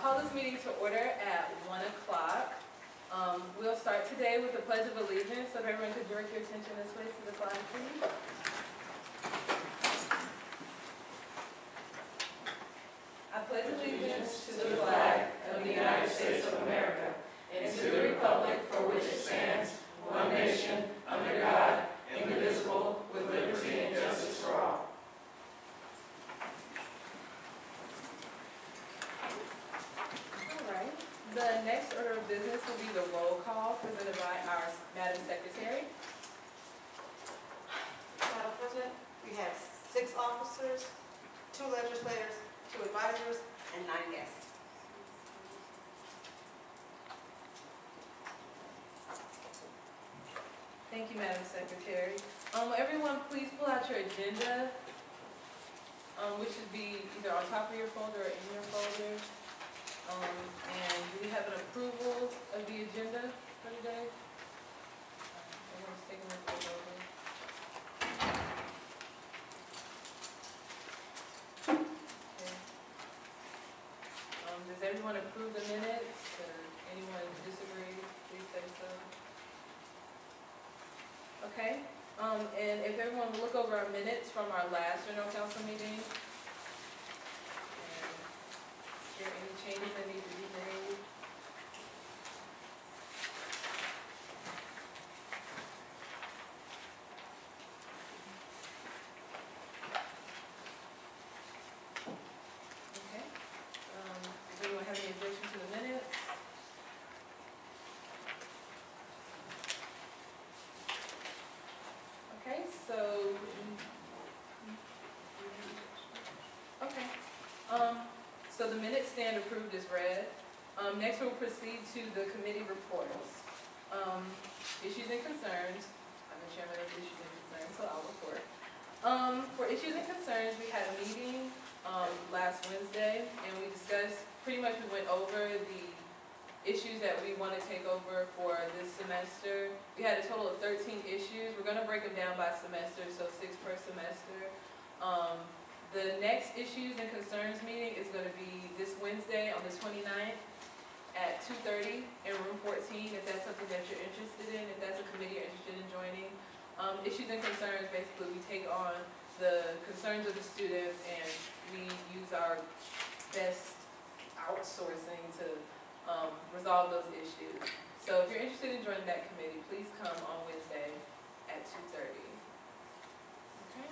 call this meeting to order at 1 o'clock. We'll start today with the Pledge of Allegiance, so if everyone could direct your attention this way to the flag, please. I pledge allegiance to the flag of the United States of America and to the republic for which it stands, one nation, under God, indivisible, with liberty and justice for all. The next order of business will be the roll call presented by our Madam Secretary. Madam President, we have 6 officers, 2 legislators, 2 advisors, and 9 guests. Thank you, Madam Secretary. Will everyone please pull out your agenda, which should be either on top of your folder or in your folder. And do we have an approval of the agenda for today? Everyone's taking a look over. Okay. Does everyone approve the minutes? Or anyone disagree? Please say so. Okay. And if everyone will look over our minutes from our last General Council meeting. Are there any changes that need to be made? Okay. Does anyone have any objection to the minutes? Okay, so so the minutes stand approved as read. Next we'll proceed to the committee reports. Issues and concerns. I'm the chairman of issues and concerns, so I'll report. For issues and concerns, we had a meeting last Wednesday, and we discussed, pretty much we went over the issues that we want to take over for this semester. We had a total of 13 issues. We're going to break them down by semester, so 6 per semester. The next issues and concerns meeting is going to be this Wednesday on the 29th at 2:30 in room 14, if that's something that you're interested in, if that's a committee you're interested in joining. Issues and concerns, basically we take on the concerns of the students and we use our best outsourcing to resolve those issues. So if you're interested in joining that committee, please come on Wednesday at 2:30. Okay.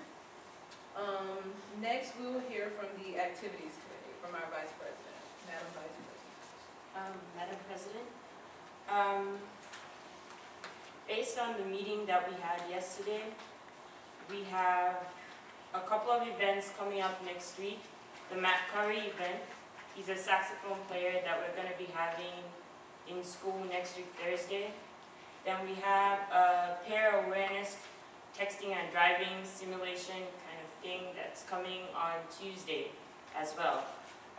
Next, we will hear from the Activities Committee, from our Vice President. Madam Vice President. Madam President, based on the meeting that we had yesterday, we have a couple of events coming up next week. The Matt Curry event, he's a saxophone player that we're going to be having in school next week, Thursday. Then we have a peer awareness texting and driving simulation kind of thing that's coming on Tuesday as well.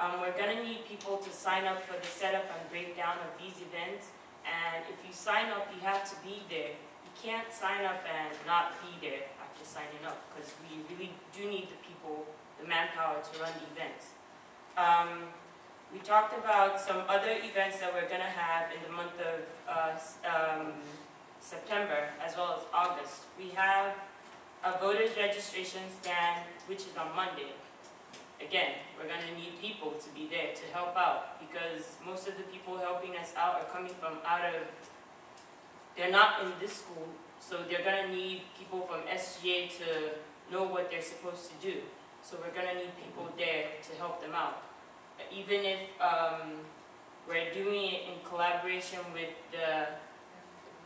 We're going to need people to sign up for the setup and breakdown of these events, and if you sign up, you have to be there. You can't sign up and not be there after signing up, because we really do need the people, the manpower to run the events. We talked about some other events that we're going to have in the month of September as well as August. We have a voters registration stand, which is on Monday. Again, we're going to need people to be there to help out, because most of the people helping us out are coming from they're not in this school, so they're going to need people from SGA to know what they're supposed to do. So we're going to need people there to help them out. Even if we're doing it in collaboration with the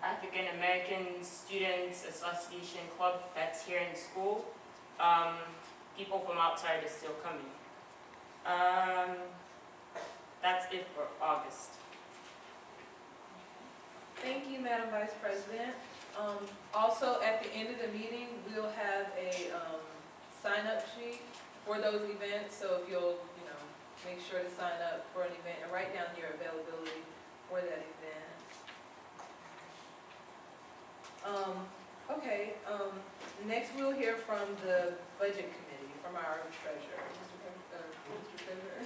African American Students Association Club that's here in school, people from outside are still coming. That's it for August. Thank you, Madam Vice President. Also, at the end of the meeting, we'll have a sign-up sheet for those events. So if you'll, make sure to sign up for an event and write down your availability for that event. Okay. Next, we'll hear from the Budget Committee, from our treasurer, Mr. Treasurer.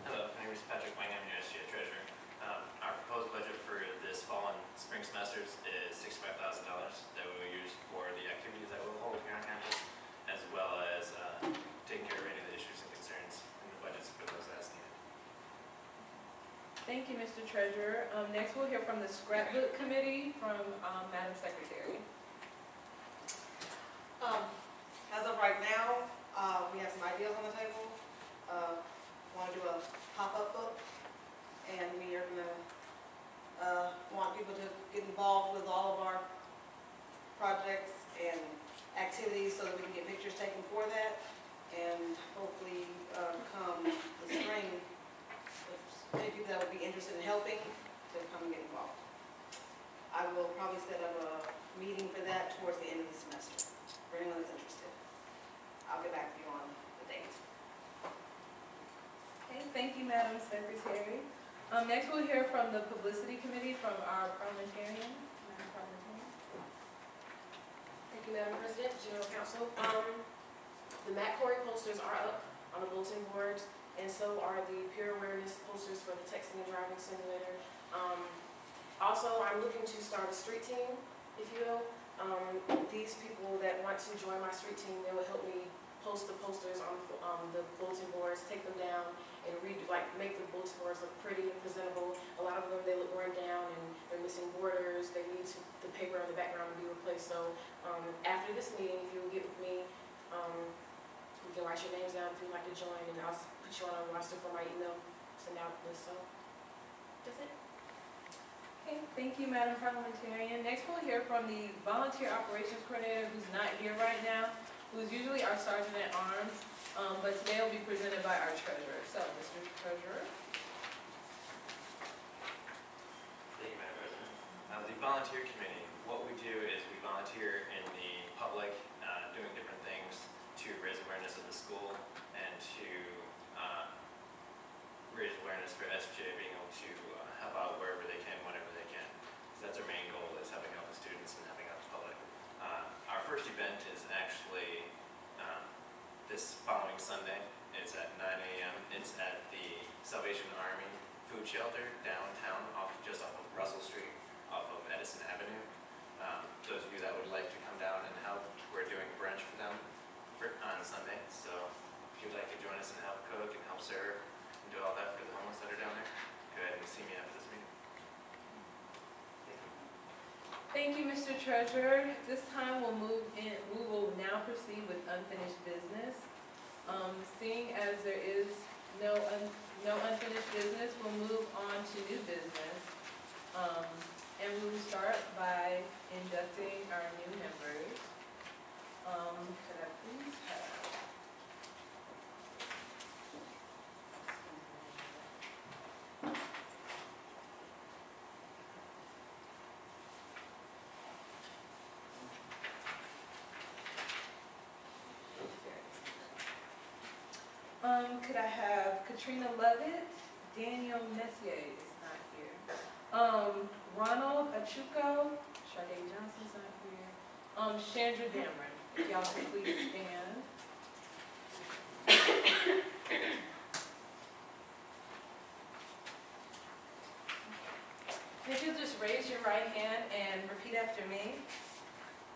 Hello, name is Patrick Langham, your SGA treasurer. Our proposed budget for this fall and spring semesters is $65,000 that we will use for the activities that we'll hold here on campus, as well as taking care of any of the issues and concerns in the budgets for those as needed. Thank you, Mr. Treasurer. Next, we'll hear from the Scrapbook Committee from Madam Secretary. As of right now, we have some ideas on the table. Want to do a pop-up book, and we are gonna want people to get involved with all of our projects and activities so that we can get pictures taken for that, and hopefully come the spring, if any people that would be interested in helping, to come and get involved. I will probably set up a meeting for that towards the end of the semester, for anyone that's interested. I'll get back to you on the date. Okay, thank you, Madam Secretary. Next, we'll hear from the Publicity Committee from our parliamentarian. Madam Parliamentarian. Thank you, Madam President, General Counsel. The Matt Corey posters are up on the bulletin boards, and so are the peer awareness posters for the texting and driving simulator. Also, I'm looking to start a street team, if you will. These people that want to join my street team, they will help me post the posters on the bulletin boards, take them down, and make the bulletin boards look pretty and presentable. A lot of them, they look worn down and they're missing borders. They need the paper on the background to be replaced. So after this meeting, if you will get with me, you can write your names down if you'd like to join, and I'll put you on a roster for my email send out list. So that's it. Okay, thank you, Madam Parliamentarian. Next, we'll hear from the Volunteer Operations Coordinator, who's not here right now, who's usually our Sergeant at Arms, but today will be presented by our Treasurer. So, Mr. Treasurer. Thank you, Madam President. The Volunteer Committee, what we do is we volunteer in the public, doing different things to raise awareness of the school and to raise awareness for SJ being able to help out wherever they can, whenever they can. So that's our main goal, is helping out the students and helping out the public. Our first event is actually this following Sunday. It's at 9 a.m. It's at the Salvation Army Food Shelter downtown, just off of Russell Street, off of Edison Avenue. Those of you that would like to come down and help, we're doing brunch for them on Sunday. So if you'd like to join us and help cook and help serve and do all that for the homeless that are down there, go ahead and see me after this meeting. Thank you, Mr. Treasurer. This time we will now proceed with unfinished business. Seeing as there is no unfinished business, we'll move on to new business. And we will start by inducting our new members. Could I please have could I have Katrina Levitt? Daniel Messier is not here. Ronald Achuko, Sade Johnson's not here. Chandra Dameron, if y'all could please stand. If you'll just raise your right hand and repeat after me.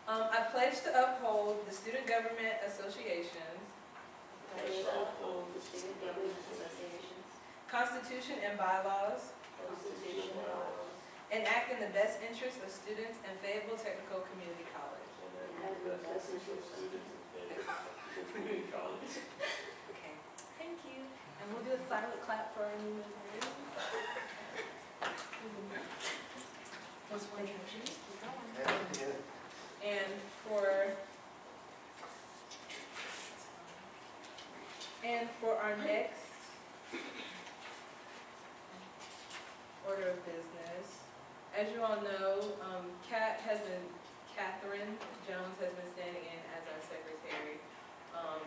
I pledge to uphold the Student Government Associations, Constitution and bylaws, and act in the best interest of students in Fayetteville Technical Community College. Okay, thank you. And we'll do a silent clap for our new members. Let's wait for you. And for our next order of business, as you all know, Catherine Jones has been standing in as our secretary,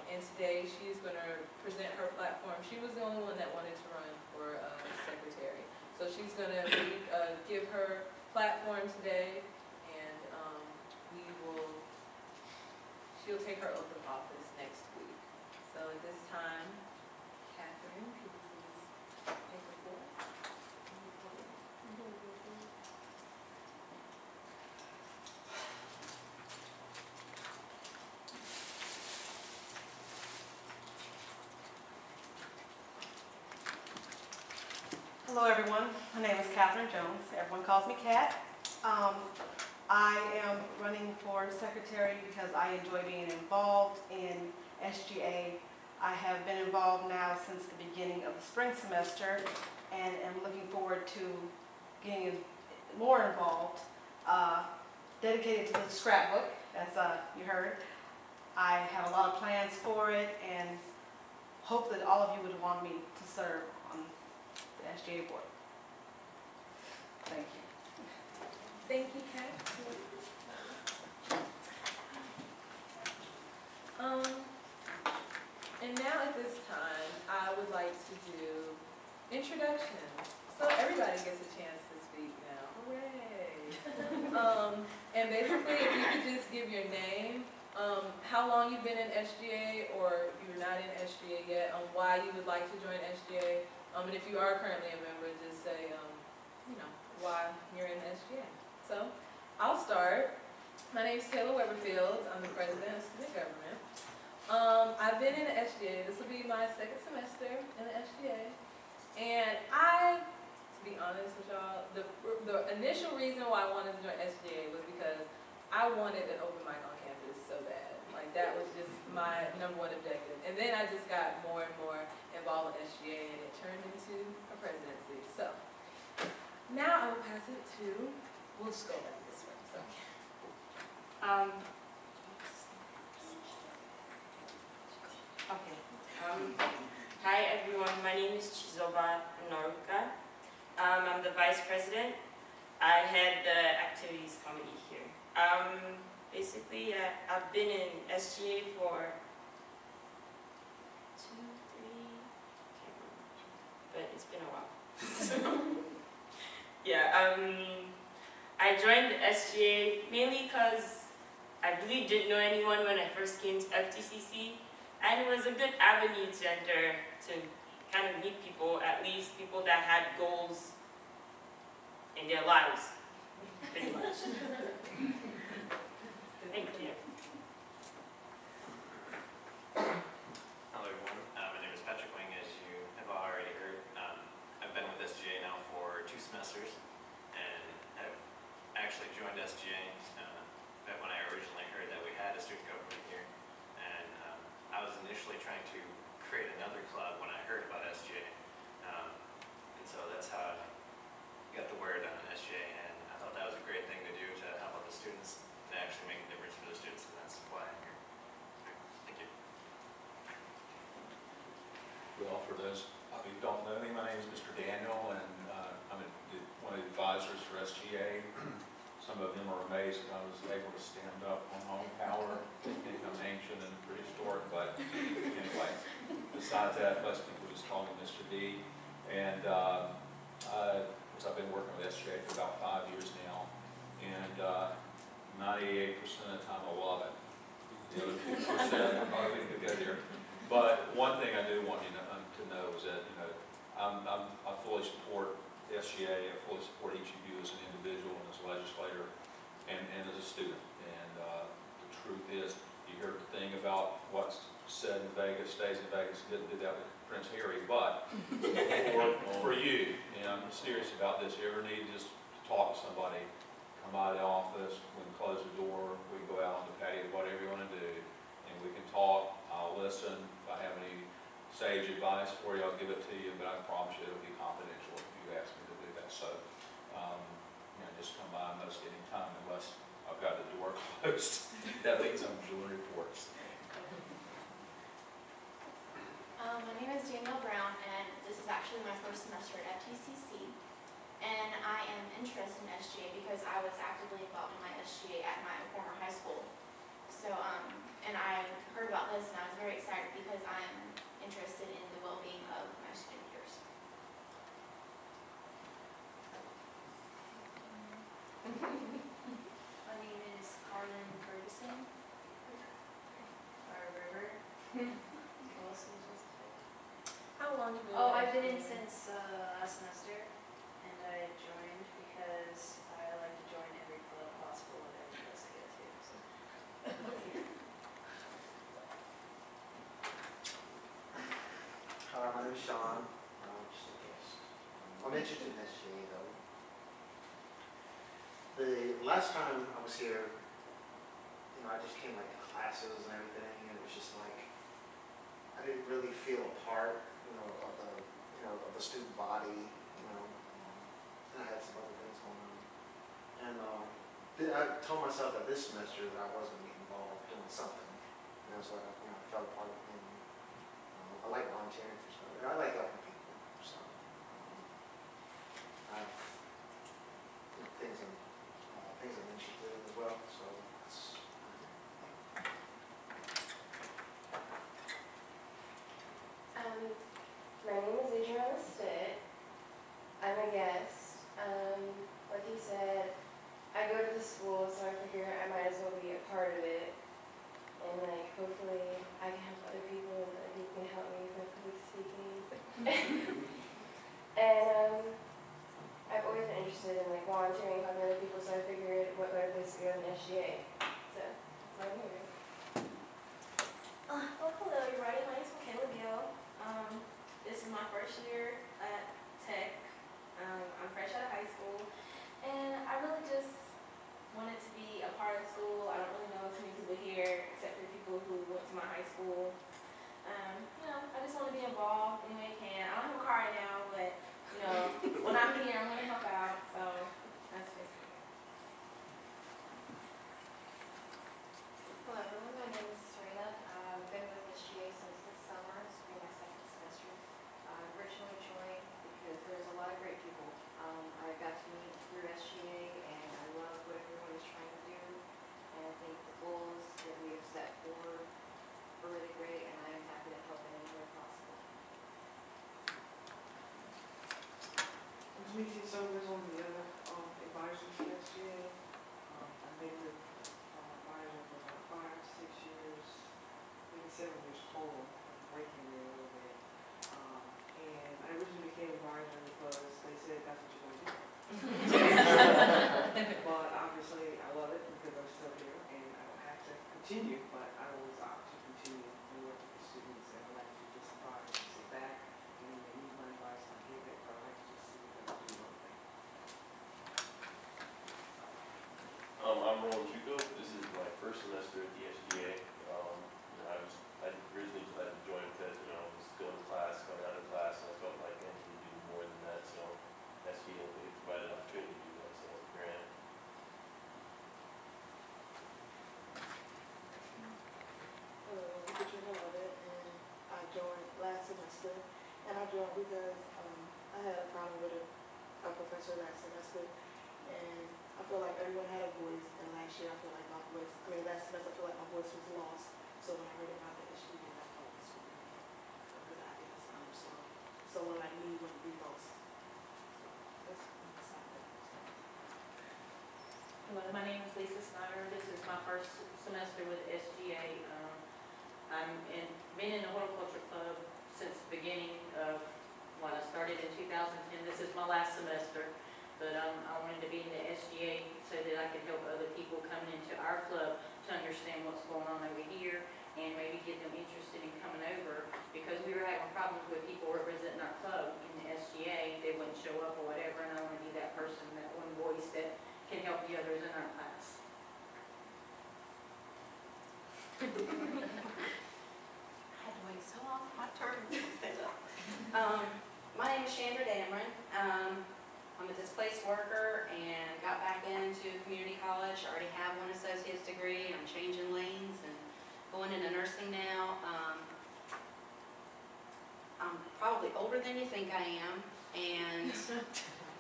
and today she's going to present her platform. She was the only one that wanted to run for secretary, so she's going to give her platform today, and she'll take her oath of office next week. So at this time, Catherine, could you please take Hello, everyone. My name is Catherine Jones. Everyone calls me Cat. I am running for secretary because I enjoy being involved in SGA. I have been involved now since the beginning of the spring semester and am looking forward to getting more involved, dedicated to the scrapbook, as you heard. I have a lot of plans for it and hope that all of you would want me to serve on the SGA board. Thank you. Thank you, Kat. And now at this time, I would like to do introductions. So everybody gets a chance to speak now. Hooray! And basically, if you could just give your name, how long you've been in SGA, or if you're not in SGA yet, why you would like to join SGA, and if you are currently a member, just say, you know, why you're in SGA. So, I'll start. My name is Taylor Weberfield. I'm the president of student government. I've been in the SGA. This will be my second semester in the SGA. And to be honest with y'all, the initial reason why I wanted to join SGA was because I wanted an open mic on campus so bad. Like, that was just my #1 objective. And then I just got more and more involved in SGA, and it turned into a presidency. So, now I will pass it to, we'll just go back this way. So. Okay. Hi everyone, my name is Chizoba Noruka. I'm the vice president. I head the activities committee here. Basically, I've been in SGA for 2, 3, can't remember, but it's been a while. So, yeah, I joined the SGA mainly because I really didn't know anyone when I first came to FTCC, and it was a good avenue to enter, to kind of meet people, at least people that had goals in their lives, pretty much. Thank you. Hello everyone, my name is Patrick Wing, as you have already heard. I've been with SGA now for 2 semesters, and have actually joined SGA back when I originally heard that we had a student government here. And I was initially trying to create another club when I heard about SGA. And so that's how I got the word on SGA, and I thought that was a great thing to do to help out the students and actually make a difference for the students, and that's why I'm here. Thank you. Well, for those of you who don't know me, my name is Mr. Daniel, and I'm one of the advisors for SGA. Some of them are amazed that I was able to stand up on my own power. They think I'm ancient and prehistoric, but anyway, besides that, most people just call me Mr. D. And I've been working with SGA for about 5 years now, and 98% of the time I love it. The other 2% I probably could go there. But one thing I do want you to know is that, you know, I fully support SGA. I fully support each of you as an individual and as a legislator and as a student. And the truth is, you heard the thing about what's said in Vegas stays in Vegas. Didn't do that with Prince Harry, but for you, and I'm serious about this, you ever need just to talk to somebody, come out of the office, we can close the door, we can go out on the patio, whatever you want to do, and we can talk. I'll listen. If I have any sage advice for you, I'll give it to you, but I promise you it'll be confidential if you ask me to do that. So, you know, just come by most any time unless I've got the door closed. That means I'm doing reports. My name is Danielle Brown, and this is actually my first semester at FTCC. And I am interested in SGA because I was actively involved in my SGA at my former high school. So, and I heard about this and I was very excited because I'm interested in the well-being of my student years. My name is Carlin Ferguson. Or River. How long you been? Oh, I've been in since last semester, and I joined because I like to join every club possible at every place I get to. So. Hi, my name is Sean. I'm interested in SGA though. The last time I was here, I just came like to classes and everything, and it was just like, I didn't really feel a part, of the student body, and I had some other things going on. And I told myself that this semester that I was going to be involved doing something, so I felt a part of it. I like volunteering for stuff. I like helping people, so I have things I'm interested in as well. So that's. My name is Adriana Stitt. I'm a guest. Like he said, I go to the school, so I figure I might as well be a part of it. And like, hopefully I can help other people and other people can help me with public speaking. And I've always been interested in like volunteering, helping other people, so I figured what better place to go than SGA. So that's why I'm here. Well, hello everybody, my name is Michaela Gill. This is my first year at Tech. I'm fresh out of high school, and I really just wanted to be a part of the school. I don't really know too many people here, except for people who went to my high school. I just want to be involved any way I can. I don't have a car right now, but when I'm here, I'm going to help out. So that's basically it. Hello everyone, my name is Serena. I've been with SGA since this summer. It's been my second semester. I originally joined because there's a lot of great people. I got to meet through SGA and I love what everyone is trying to do. And I think the goals that we have set forward are really great, and I am happy to help in any way possible. Nice to meet you. So there's one of the other advisors for SGA. I've been with advisor for about 5, 6 years, maybe 7 years total. I'm breaking there a little bit. And I originally became advisor because they said that's what you're going to do. But obviously I love it because I'm still here and I don't have to continue, but I always opt to continue and work with the students, and I like to just advise and sit back and when they need my advice, I give it, but I like to just sit back and do one thing. I'm Roland Juco. This is my first semester at the SGA. I originally decided to join because was going to class, going out of class, and I felt like I needed to do more than that. So SGA provided an opportunity to do that. So here I am. Hello, I'm Katrina Lovett, and I joined last semester. And I joined because I had a problem with a professor last semester, and I feel like everyone had a voice. And last year, I feel like last semester, I feel like my voice was lost. So when I heard about the issue, I thought this would be a good idea. Someone like me wouldn't be lost. Hello, my name is Lisa Snyder. This is my first semester with SGA. Been in the horticulture club since the beginning of when I started in 2010. This is my last semester, but I wanted to be in the SGA so that I could help other people coming into our club to understand what's going on over here and maybe get them interested in coming over, because we were having problems with people representing our club in the SGA. They wouldn't show up or whatever, and I want to be that person, that one voice that can help the others in our class. I had to wait so long for my turn to stand up. My name is Chandra Dameron. I'm a displaced worker and got back into community college. I already have one associate's degree. I'm changing lanes and going into nursing now. I'm probably older than you think I am, and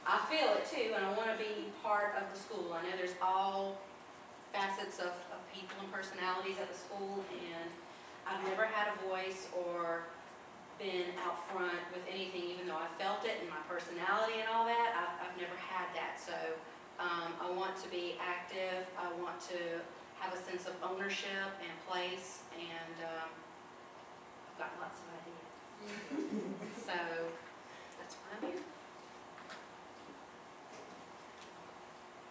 I feel it too, and I want to be part of the school. I know there's all facets of people and personalities at the school, and I've never had a voice or been out front with anything, even though I felt it in my personality and all that. I've never had that, so I want to be active. I want to have a sense of ownership and place, and I've got lots of ideas. So that's why I'm here.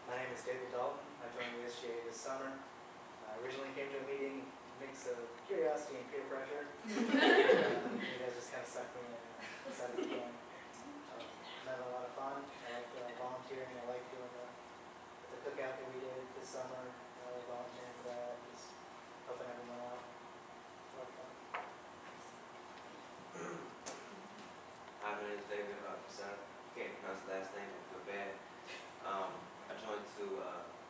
My name is David Dalton. I joined the SGA this summer. I originally came to a meeting, mix of curiosity and peer pressure. You guys just kind of sucked me in and decided to join. Had a lot of fun. pronounce the last name, I feel bad. I joined to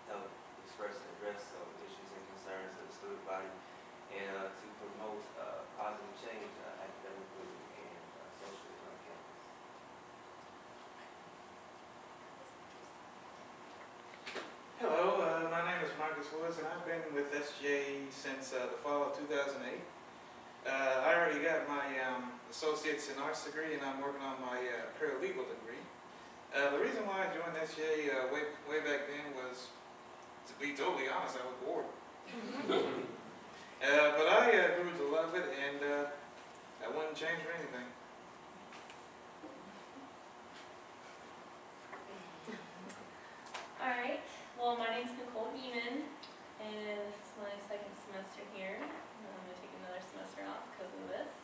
help express and address some issues and concerns of the student body and to promote positive change academically and socially on campus. Hello, my name is Marcus Woods, and I've been with SGA since the fall of 2008. I already got my associate's in arts degree, and I'm working on my paralegal degree. The reason why I joined SGA way back then was, to be totally honest, I was bored. But I grew to love it, and I wouldn't change for anything. All right. Well, my name's Nicole Eamon, and this is my second semester here. I'm going to take another semester off because of this.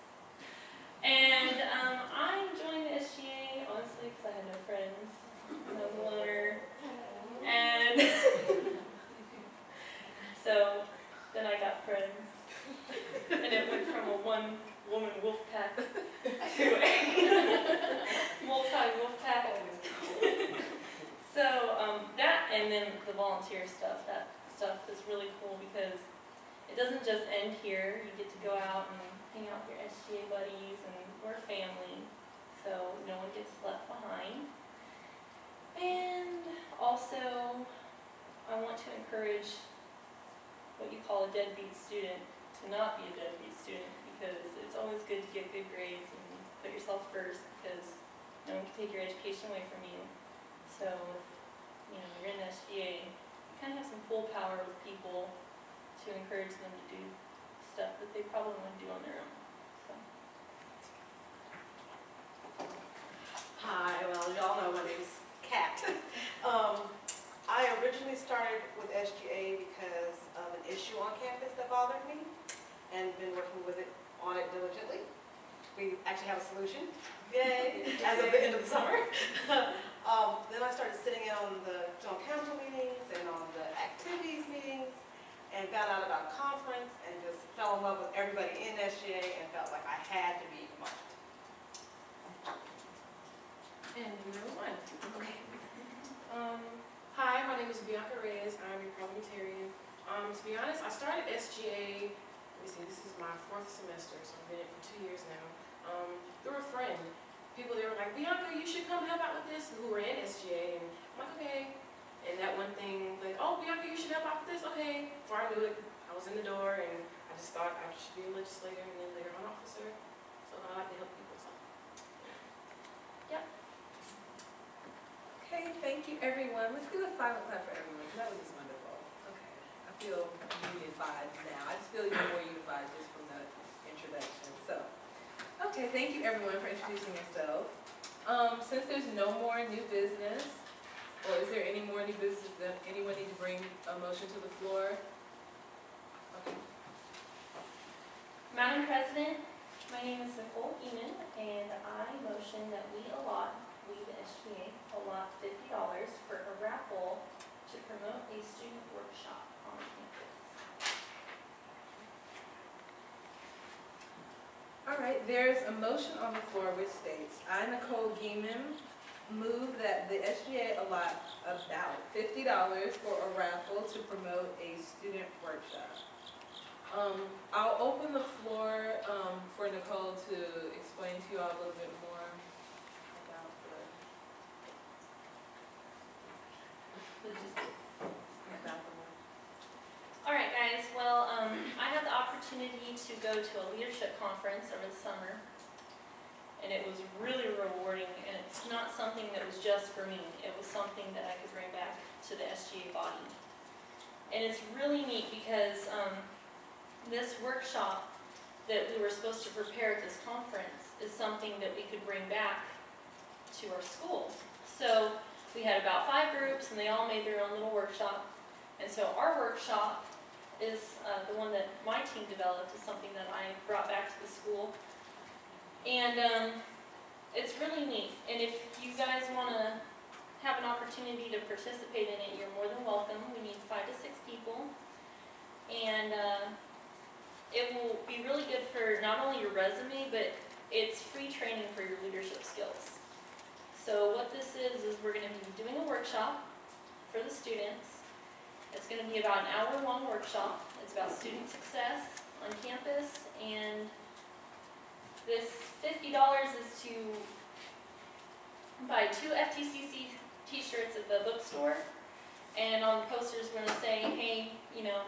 And I joined the SGA, honestly, because I had no friends. I was a loner. And so then I got friends. And it went from a one-woman wolf pack to a multi-wolf pack. So that, and then the volunteer stuff, that stuff is really cool because it doesn't just end here. You get to go out and hang out with your SGA buddies, and we're family, so no one gets left behind. And also, I want to encourage what you call a deadbeat student to not be a deadbeat student, because it's always good to get good grades and put yourself first, because no one can take your education away from you. So if you're in SGA, you kind of have some pull power with people to encourage them to do stuff that they probably want to do on their own. So. Hi, well, y'all know my name's Kat. I originally started with SGA because of an issue on campus that bothered me, and been working on it diligently. We actually have a solution, yay, as of the end of the summer. Then I started sitting in on the general council meetings and on the activities meetings, and found out about conference, and just fell in love with everybody in SGA and felt like I had to be involved. And number one. Okay. Hi, my name is Bianca Reyes. I'm your parliamentarian. To be honest, I started SGA, let me see, this is my 4th semester, so I've been in it for 2 years now. Through a friend. People, they were like, Bianca, you should come help out with this, who were in SGA, and I'm like, okay. And that one thing, like, oh, Bianca, you should help out with this, okay. Before I knew it, I was in the door, and I just thought I should be a legislator, and then later an officer. So I like to help people, so. Yep. Okay, thank you, everyone. Let's do a silent clap for everyone, because that was just wonderful. Okay, I feel unified now. I just feel even more unified just from the introduction. So, okay, thank you, everyone, for introducing yourself. Since there's no more new business, or is there any more new business that anyone need to bring a motion to the floor? Okay. Madam President, my name is Nicole Eamon, and I motion that we, the SGA, allot $50 for a raffle to promote a student workshop on campus. All right, there's a motion on the floor which states, I, Nicole Geeman, move that the SGA allot about $50 for a raffle to promote a student workshop. I'll open the floor for Nicole to explain to you all a little bit more about the logistics. All right, guys. Well, I had the opportunity to go to a leadership conference over the summer, and it was really rewarding. And it's not something that was just for me. It was something that I could bring back to the SGA body. And it's really neat because this workshop that we were supposed to prepare at this conference is something that we could bring back to our school. So we had about 5 groups, and they all made their own little workshop. And so our workshop is the one that my team developed, is something that I brought back to the school. And it's really neat. And if you guys want to have an opportunity to participate in it, you're more than welcome. We need 5 to 6 people. And it will be really good for not only your resume, but it's free training for your leadership skills. So what this is we're going to be doing a workshop for the students. It's going to be about an hour-long workshop. It's about student success on campus, and this $50 is to buy 2 FTCC t-shirts at the bookstore, and on the posters we're going to say, hey, you know,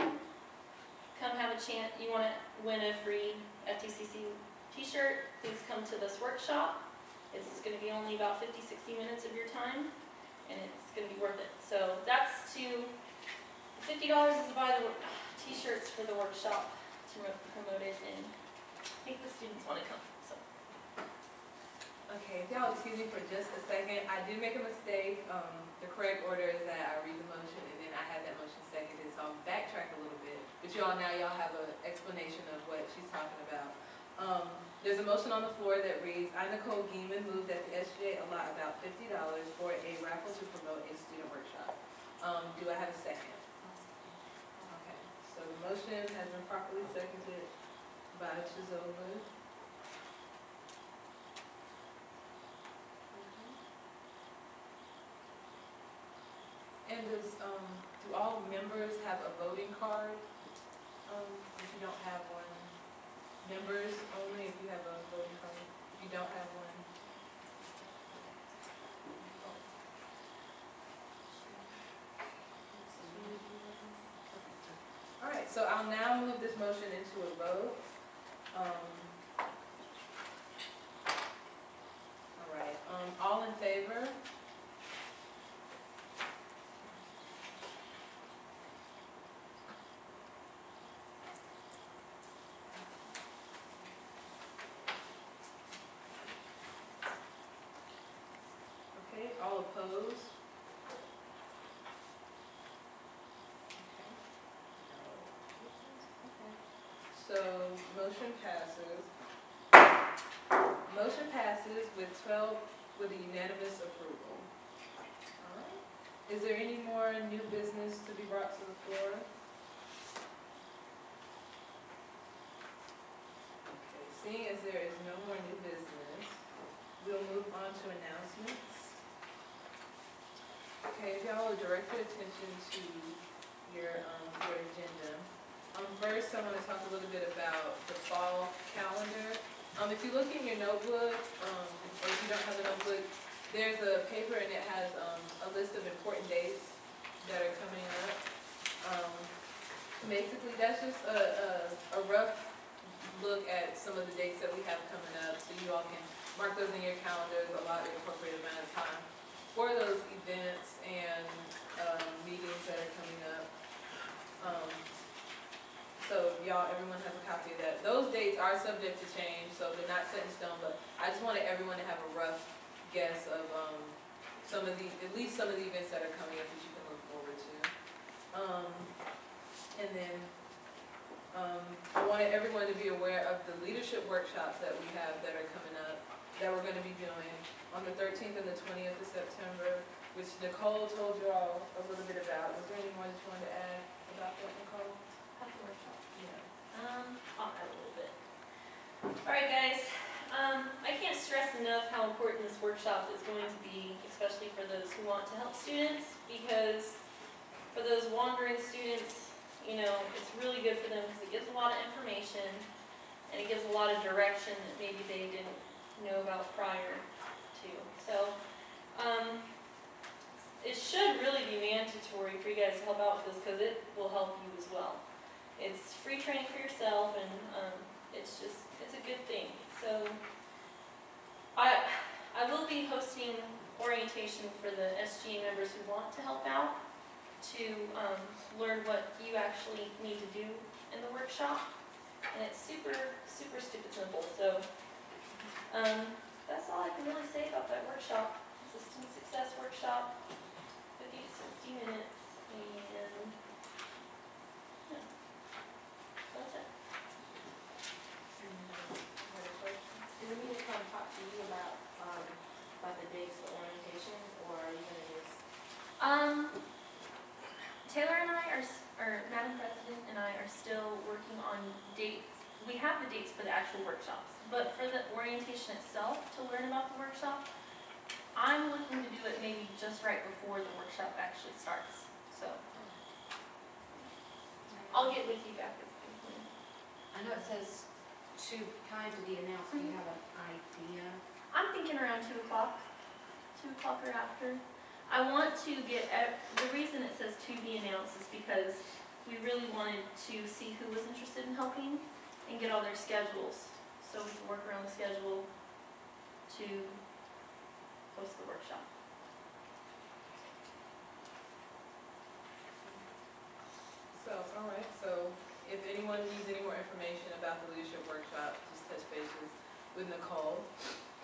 come have a chance, you want to win a free FTCC t-shirt, please come to this workshop. It's going to be only about 50-60 minutes of your time, and it's going to be worth it. So that's to, $50 is to buy the t-shirts for the workshop to promote it and make the students want to come. So. Okay, if y'all excuse me for just a second, I did make a mistake. The correct order is that I read the motion and then I had that motion seconded, so I'll backtrack a little bit. But y'all have an explanation of what she's talking about. There's a motion on the floor that reads, I, Nicole Geeman, move that the SGA allot about $50 for a raffle to promote a student workshop. Do I have a second? Okay, so the motion has been properly seconded by Chizova. And does, do all members have a voting card? If you don't have one, members only if you have a voting card. If you don't have one. All right, so I'll now move this motion into a vote. All right, all in favor? Okay, all opposed? So, motion passes. Motion passes with a unanimous approval. All right. Is there any more new business to be brought to the floor? Okay, seeing as there is no more new business, we'll move on to announcements. Okay, if y'all will direct your attention to your agenda. First, I want to talk a little bit about the fall calendar. If you look in your notebook, or if you don't have a notebook, there's a paper and it has a list of important dates that are coming up. Basically, that's just a rough look at some of the dates that we have coming up, so you all can mark those in your calendars, allot the appropriate amount of time for those events and meetings that are coming up. So everyone has a copy of that. Those dates are subject to change, so they're not set in stone, but I just wanted everyone to have a rough guess of at least some of the events that are coming up that you can look forward to. And then I wanted everyone to be aware of the leadership workshops that we have that are coming up, that we're going to be doing on the 13th and the 20th of September, which Nicole told you all a little bit about. Was there any more that you wanted to add about that, Nicole? Workshop. Yeah. I'll add a little bit. Alright guys, I can't stress enough how important this workshop is going to be, especially for those who want to help students, because for those wandering students, it's really good for them because it gives a lot of information and it gives a lot of direction that maybe they didn't know about prior to. So, it should really be mandatory for you guys to help out with this because it will help you as well. It's free training for yourself, and it's a good thing. So I will be hosting orientation for the SGA members who want to help out to learn what you actually need to do in the workshop. And it's super, super stupid simple. So that's all I can really say about that workshop. It's a student success workshop, 50 to 60 minutes, and that's it. Do we need to come talk to you about the dates for orientation, or are you gonna just? Taylor and I or Madam President and I are still working on dates. We have the dates for the actual workshops, but for the orientation itself, to learn about the workshop, I'm looking to do it maybe just right before the workshop actually starts, so. I'll get with you back. I know it says time to be announced, do you have an idea? I'm thinking around 2 o'clock, 2 o'clock or after. I want to get, the reason it says to be announced is because we really wanted to see who was interested in helping and get all their schedules, so we can work around the schedule to host the workshop. So, all right, so if anyone needs any more information about the leadership workshop, just touch bases with Nicole.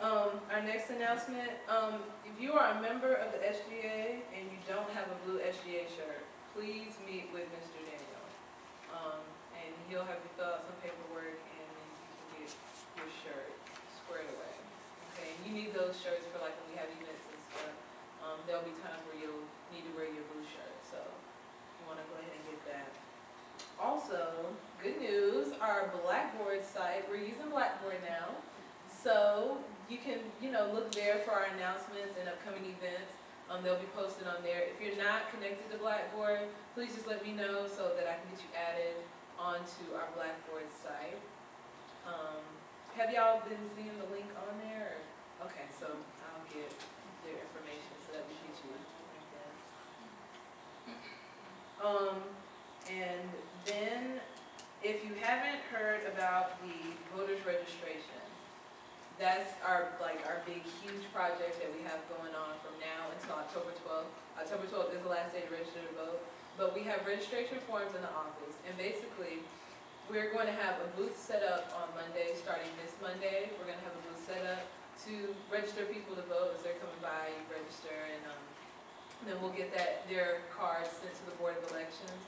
Our next announcement, if you are a member of the SGA and you don't have a blue SGA shirt, please meet with Mr. Daniel. And he'll have you fill out some paperwork and then you can get your shirt squared away. Okay, and you need those shirts for like when we have events and stuff. There'll be times where you'll need to wear your blue shirt, so you want to go ahead and get that. Also, good news, our Blackboard site, we're using Blackboard now. So you can, look there for our announcements and upcoming events. They'll be posted on there. If you're not connected to Blackboard, please just let me know so that I can get you added onto our Blackboard site. Have y'all been seeing the link on there? Okay, so I'll get their information so that we get you like that. And then, if you haven't heard about the voters registration, that's our big, huge project that we have going on from now until October 12th. October 12th is the last day to register to vote, but we have registration forms in the office, and basically, we're going to have a booth set up on Monday, starting this Monday. We're going to have a booth set up to register people to vote as they're coming by, you register, and then we'll get their cards sent to the Board of Elections.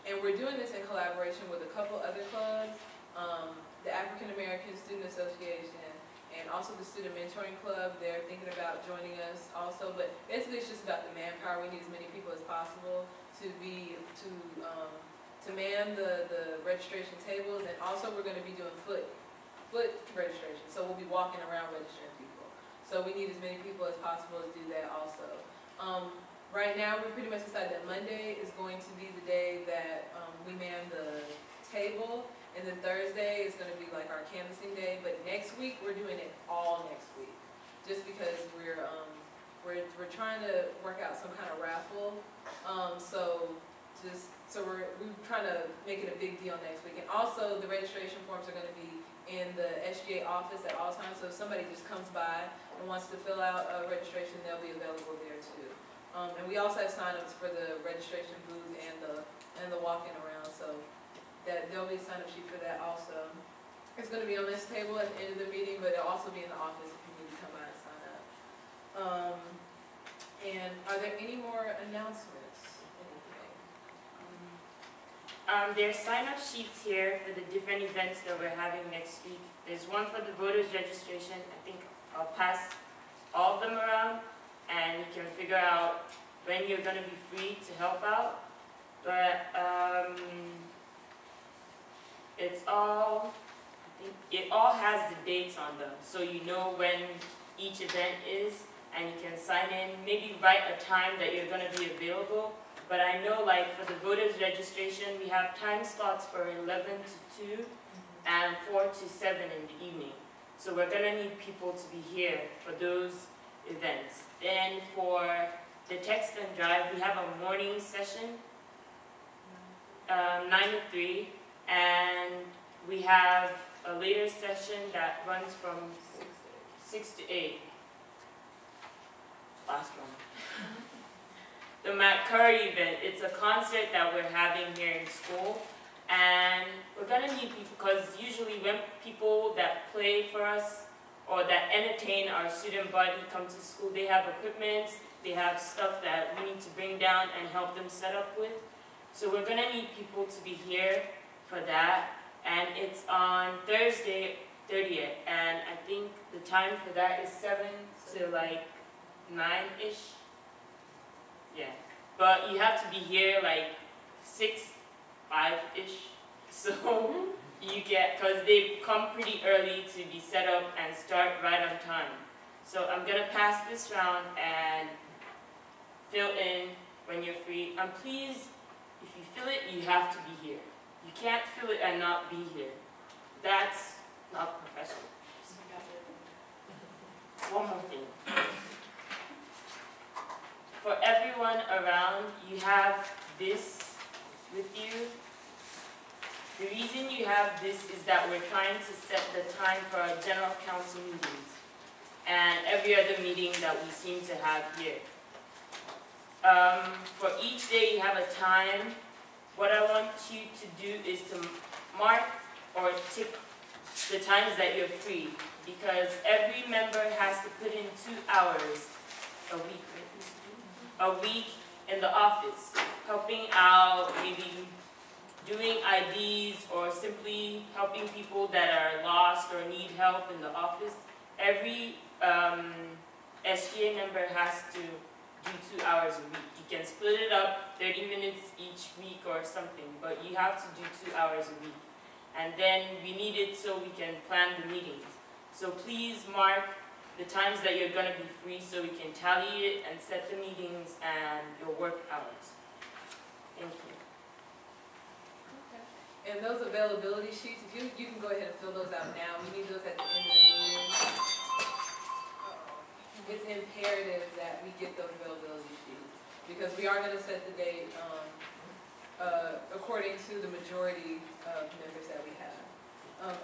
And we're doing this in collaboration with a couple other clubs, the African American Student Association, and also the Student Mentoring Club. They're thinking about joining us also, but basically it's just about the manpower. We need as many people as possible to man the registration tables, and also we're going to be doing foot registration. So we'll be walking around registering people. So we need as many people as possible to do that also. Right now, we're pretty much decided that Monday is going to be the day that we man the table, and then Thursday is going to be like our canvassing day. But next week, we're doing it all next week, just because we're trying to work out some kind of raffle. So we're trying to make it a big deal next week. And also, the registration forms are going to be in the SGA office at all times. So if somebody just comes by and wants to fill out a registration, they'll be available there too. And we also have sign-ups for the registration booth and the walking around, so that there'll be a sign-up sheet for that also. It's going to be on this table at the end of the meeting, but it'll also be in the office if you need to come by and sign up. And are there any more announcements? There's sign-up sheets here for the different events that we're having next week. There's one for the voters registration. I think I'll pass all of them around, and you can figure out when you're going to be free to help out. But it all has the dates on them, so you know when each event is, and you can sign in, maybe write a time that you're going to be available. But I know, like, for the voters registration, we have time slots for 11 to 2 and 4 to 7 in the evening. So we're going to need people to be here for those events. Then for the text and drive, we have a morning session, 9 to 3, and we have a later session that runs from 6 to 8. Last one. The Matt Curry event, it's a concert that we're having here in school, and we're gonna need people, because usually when people that play for us or that entertain our student body come to school, they have equipment, they have stuff that we need to bring down and help them set up with. So we're gonna need people to be here for that, and it's on Thursday 30th, and I think the time for that is 7 to like 9-ish. Yeah, but you have to be here like 6, 5-ish, so you get, because they come pretty early to be set up and start right on time. So I'm gonna pass this round and fill in when you're free. And please, if you fill it, you have to be here. You can't fill it and not be here. That's not professional. One more thing. For everyone around, you have this with you. The reason you have this is that we're trying to set the time for our general council meetings and every other meeting that we seem to have here. For each day you have a time. What I want you to do is to mark or tick the times that you're free, because every member has to put in 2 hours a week in the office, helping out, maybe doing IDs or simply helping people that are lost or need help in the office. Every SGA member has to do 2 hours a week. You can split it up 30 minutes each week or something, but you have to do 2 hours a week. And then we need it so we can plan the meetings. So please mark the times that you're going to be free so we can tally it and set the meetings and your work hours. Thank you. And those availability sheets, if you can go ahead and fill those out now. We need those at the end of the meeting. It's imperative that we get those availability sheets because we are going to set the date according to the majority of members that we have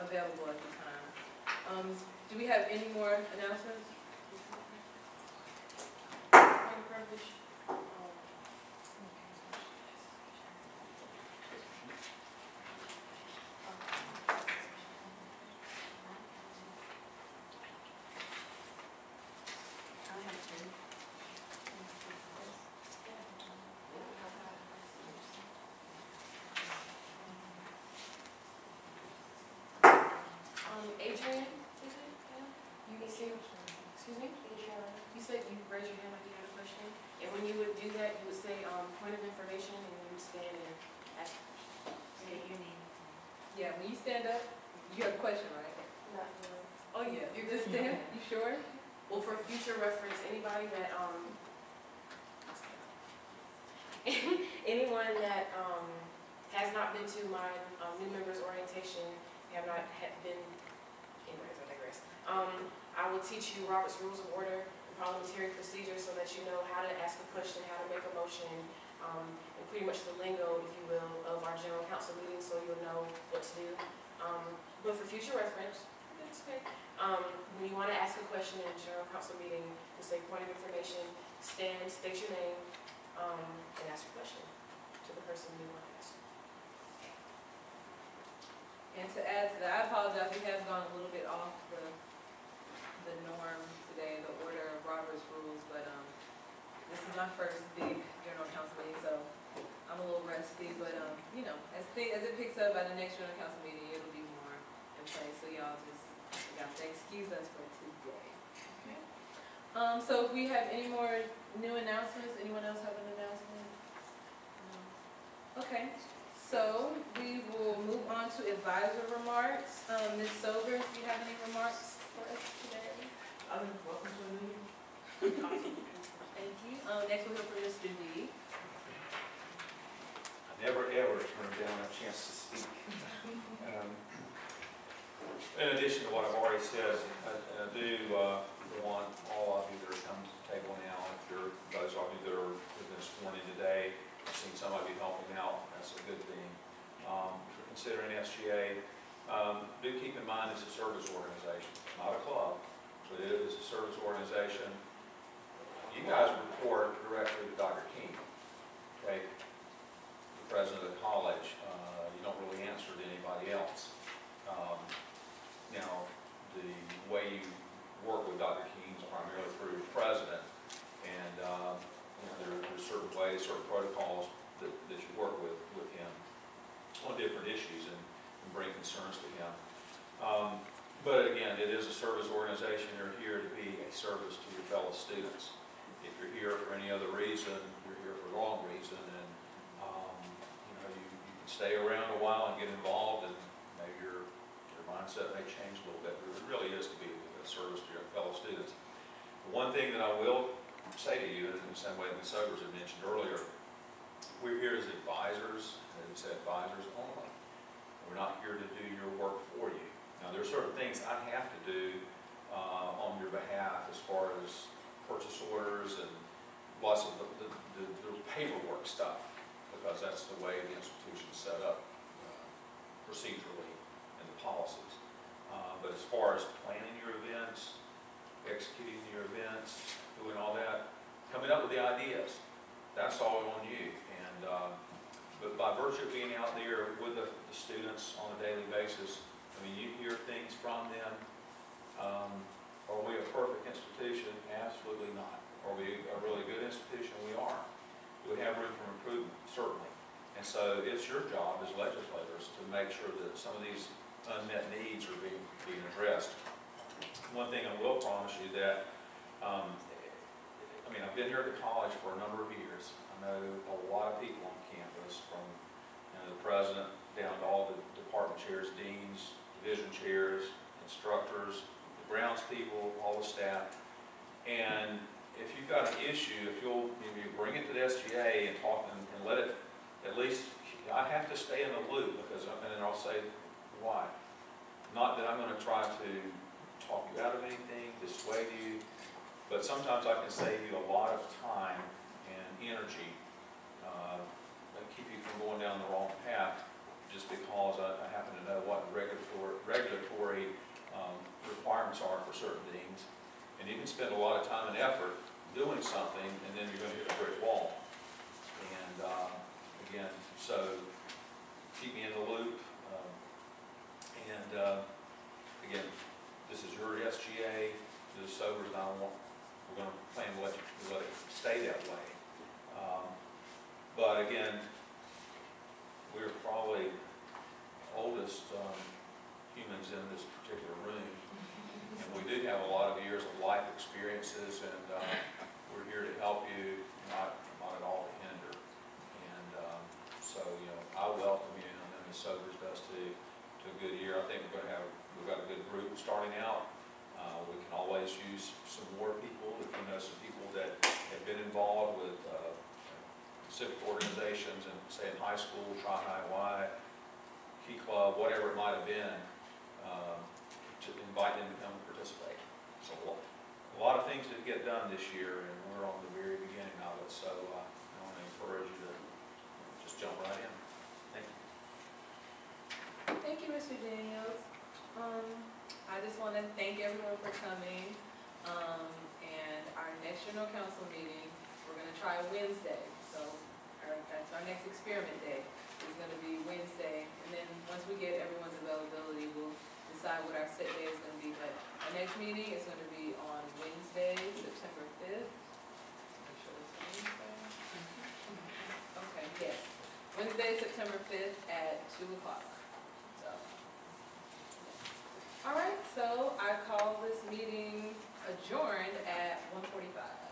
available at the time. Do we have any more announcements? Adrian, is it? You can see, excuse me? You said you raised your hand like you had a question, and when you would do that, you would say, point of information, and you would stand and ask. Say your name. Yeah, when you stand up, you have a question, right? Not really. Oh, yeah. You just stand? You sure? Well, for future reference, anybody that, anyone that, has not been to my, new members orientation, have not been, anyways, I digress. I will teach you Robert's Rules of Order and Parliamentary Procedure so that you know how to ask a question, how to make a motion, and pretty much the lingo, if you will, of our general council meeting so you'll know what to do. But for future reference, that's okay. When you want to ask a question in a general council meeting, you say point of information, stand, state your name, and ask your question to the person you want to ask. And to add to that, I apologize, we have gone a little bit off the norm today, the order of Robert's rules, but this is my first big general council meeting, so I'm a little rusty, but you know, as it picks up at the next general council meeting, it'll be more in place, so y'all have to excuse us for today. Okay. So if we have any more new announcements, anyone else have an announcement? No. Okay. So we will move on to advisor remarks. Ms. Sober, if you have any remarks for us today. Welcome to the meeting. Thank you. Next we'll hear from Mr. D. I never ever turn down a chance to speak. In addition to what I've already said, I do want all of you that are coming to the table now, if you're, those of you that have been sworn in today, I've seen some of you helping out, that's a good thing. If you're considering SGA, do keep in mind it's a service organization, not a club, but it is a service organization. You guys report directly to Dr. King, okay? The president of the college. You don't really answer to anybody else. Now, the way you work with Dr. King is primarily through the president, and you know, there's certain ways, certain protocols that you work with him on different issues and bring concerns to him. But again, it is a service organization. You're here to be a service to your fellow students. If you're here for any other reason, you're here for the wrong reason, and you know, you can stay around a while and get involved, and maybe your mindset may change a little bit, but it really is to be a service to your fellow students. One thing that I will say to you, in the same way that Sobers had mentioned earlier, we're here as advisors, and it's advisors only. We're not here to do your work for you. Now, there are certain things I have to do on your behalf as far as purchase orders and lots of the paperwork stuff, because that's the way the institution's set up procedurally and the policies. But as far as planning your events, executing your events, doing all that, coming up with the ideas, that's all on you. And but by virtue of being out there with the students on a daily basis, I mean, you hear things from them. Are we a perfect institution? Absolutely not. Are we a really good institution? We are. Do we have room for improvement? Certainly. And so it's your job as legislators to make sure that some of these unmet needs are being addressed. One thing I will promise you that, I mean, I've been here at the college for a number of years. I know a lot of people on campus, from the president down to all the department chairs, deans, division chairs, instructors, the grounds people, all the staff. And if you've got an issue, if you bring it to the SGA and talk and let it, at least, I have to stay in the loop, because, and then I'll say why. Not that I'm going to try to talk you out of anything, dissuade you, but sometimes I can save you a lot of time and energy, and keep you from going down the wrong path, just because I happen to know what regulatory requirements are for certain things. And you can spend a lot of time and effort doing something, and then you're going to hit a brick wall. And again, so keep me in the loop. Again, this is your SGA. The Sobers, we're going to plan to let it stay that way. But again, we're probably oldest humans in this particular room, and we do have a lot of years of life experiences, and we're here to help you, not at all to hinder. And so, I welcome you, and then the Sobers does too, to a good year. I think we've got a good group starting out. We can always use some more people. If you know some people that have been involved with civic organizations, and say in high school, Tri-High Y, Key Club, whatever it might have been, to invite them to come and participate. So a lot of things to get done this year, and we're on the very beginning of it. So I want to encourage you to just jump right in. Thank you. Thank you, Mr. Daniels. I just want to thank everyone for coming. And our next general council meeting, we're going to try Wednesday. So that's our next experiment day. It's going to be Wednesday. And then once we get everyone's availability, we'll decide what our set day is going to be. But our next meeting is going to be on Wednesday, September 5th. Make sure it's Wednesday. Okay, yes. Wednesday, September 5th at 2 o'clock. All right, so I call this meeting adjourned at 1:45.